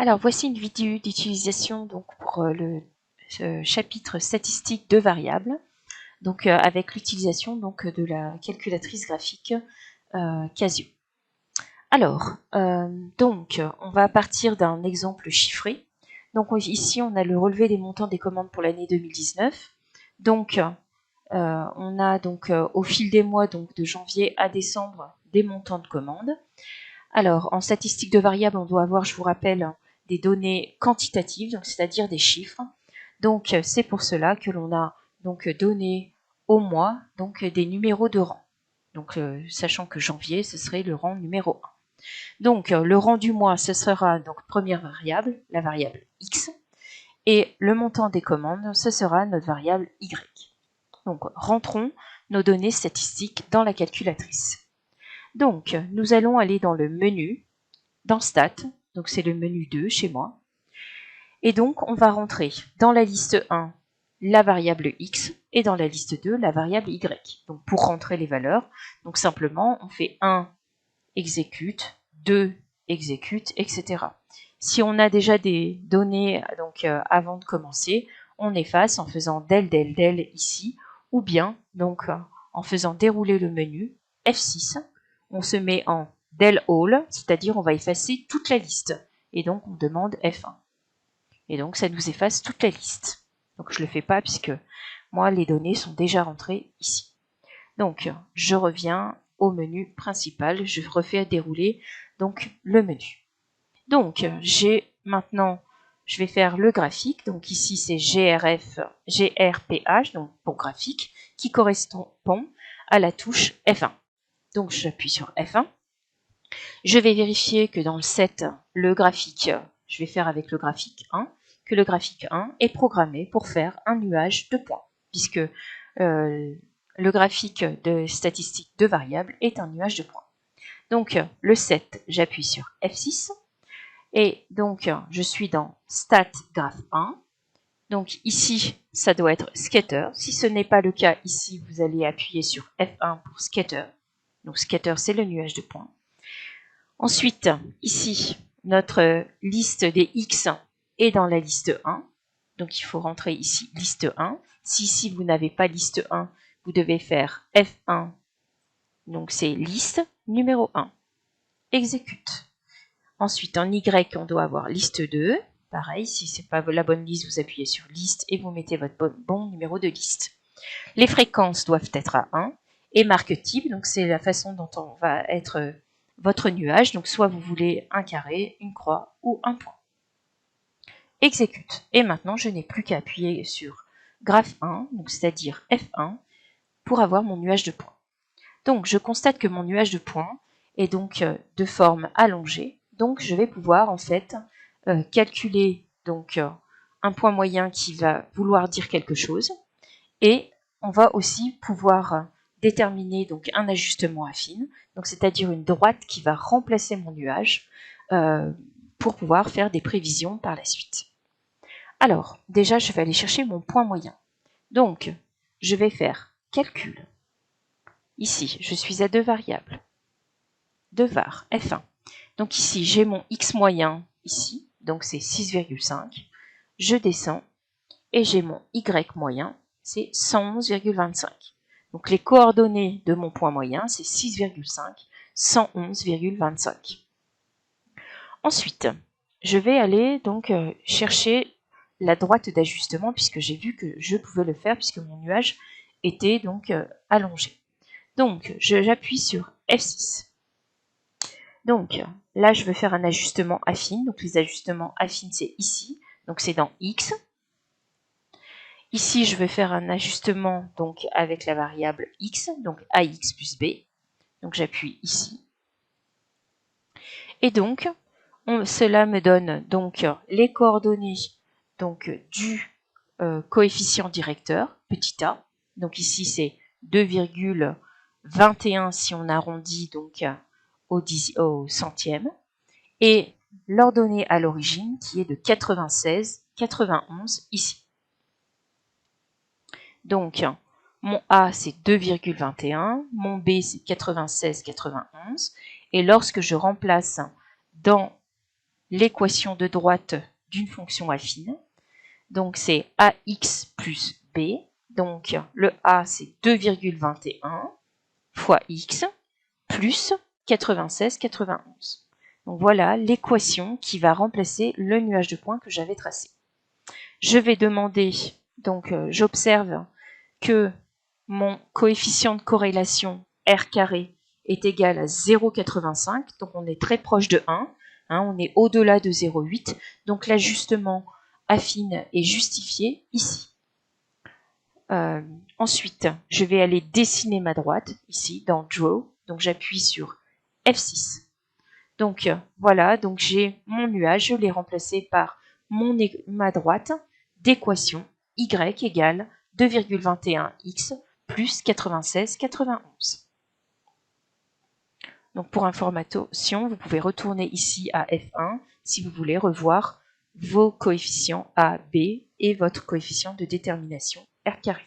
Alors, voici une vidéo d'utilisation donc pour le chapitre statistique de variables, donc avec l'utilisation donc de la calculatrice graphique Casio. Alors, donc on va partir d'un exemple chiffré. Donc ici on a le relevé des montants des commandes pour l'année 2019. Donc on a donc au fil des mois, donc de janvier à décembre, des montants de commandes. Alors, en statistique de variables, on doit avoir, je vous rappelle, des données quantitatives, donc c'est-à-dire des chiffres. Donc, c'est pour cela que l'on a donc donné au mois donc des numéros de rang. Donc, sachant que janvier, ce serait le rang numéro 1. Donc, le rang du mois, ce sera donc première variable, la variable x, et le montant des commandes, ce sera notre variable y. Donc, rentrons nos données statistiques dans la calculatrice. Donc, nous allons aller dans le menu, dans Stat, donc c'est le menu 2 chez moi. Et donc, on va rentrer dans la liste 1 la variable x et dans la liste 2 la variable y. Donc, pour rentrer les valeurs, donc simplement, on fait 1 exécute, 2 exécute, etc. Si on a déjà des données donc avant de commencer, on efface en faisant del del del ici, ou bien donc en faisant dérouler le menu F6, on se met en del all, c'est-à-dire on va effacer toute la liste. Et donc on demande F1. Et donc ça nous efface toute la liste. Donc je ne le fais pas puisque moi les données sont déjà rentrées ici. Donc je reviens au menu principal, je refais dérouler donc le menu. Donc j'ai maintenant, je vais faire le graphique, donc ici c'est GRPH, donc pour graphique, qui correspond à la touche F1. Donc j'appuie sur F1. Je vais vérifier que dans le set, le graphique, je vais faire avec le graphique 1, que le graphique 1 est programmé pour faire un nuage de points, puisque le graphique de statistique de variables est un nuage de points. Donc le set, j'appuie sur F6, et donc je suis dans Stat Graph 1. Donc ici, ça doit être Scatter. Si ce n'est pas le cas ici, vous allez appuyer sur F1 pour Scatter. Donc Scatter, c'est le nuage de points. Ensuite, ici, notre liste des X est dans la liste 1. Donc, il faut rentrer ici liste 1. Si ici, vous n'avez pas liste 1, vous devez faire F1. Donc, c'est liste numéro 1. Exécute. Ensuite, en Y, on doit avoir liste 2. Pareil, si ce n'est pas la bonne liste, vous appuyez sur liste et vous mettez votre bon numéro de liste. Les fréquences doivent être à 1. Et marque type, donc c'est la façon dont on va être votre nuage, donc soit vous voulez un carré, une croix ou un point. Exécute. Et maintenant, je n'ai plus qu'à appuyer sur graphe 1, donc c'est-à-dire F1, pour avoir mon nuage de points. Donc, je constate que mon nuage de points est donc de forme allongée. Donc, je vais pouvoir en fait calculer donc un point moyen qui va vouloir dire quelque chose. Et on va aussi pouvoir déterminer donc un ajustement affine, donc c'est-à-dire une droite qui va remplacer mon nuage pour pouvoir faire des prévisions par la suite. Alors, déjà, je vais aller chercher mon point moyen. Donc, je vais faire calcul. Ici, je suis à deux variables. 2 var, F1. Donc ici, j'ai mon X moyen ici, donc c'est 6,5. Je descends et j'ai mon Y moyen, c'est 111,25. Donc les coordonnées de mon point moyen, c'est 6,5, 111,25. Ensuite, je vais aller donc chercher la droite d'ajustement puisque j'ai vu que je pouvais le faire puisque mon nuage était donc allongé. Donc, j'appuie sur F6. Donc, là, je veux faire un ajustement affine. Donc, les ajustements affines, c'est ici. Donc, c'est dans X. Ici, je vais faire un ajustement donc avec la variable x, donc ax plus b. Donc j'appuie ici. Et donc, cela me donne donc les coordonnées donc, du coefficient directeur, petit a. Donc ici, c'est 2,21 si on arrondit donc au centième. Et l'ordonnée à l'origine qui est de 96,91 ici. Donc, mon A, c'est 2,21, mon B, c'est 96,91. Et lorsque je remplace dans l'équation de droite d'une fonction affine. Donc c'est ax plus b. Donc le a c'est 2,21 fois x plus 96, 91. Donc voilà l'équation qui va remplacer le nuage de points que j'avais tracé. Je vais demander, donc j'observe que mon coefficient de corrélation r carré est égal à 0,85, donc on est très proche de 1, on est au-delà de 0,8, donc l'ajustement affine est justifié ici. Ensuite, je vais aller dessiner ma droite, ici, dans Draw, donc j'appuie sur F6. Donc voilà, donc j'ai mon nuage, je l'ai remplacé par ma droite d'équation y égale 2,21x plus 96, 91. Donc pour information, vous pouvez retourner ici à F1 si vous voulez revoir vos coefficients A, B et votre coefficient de détermination R carré.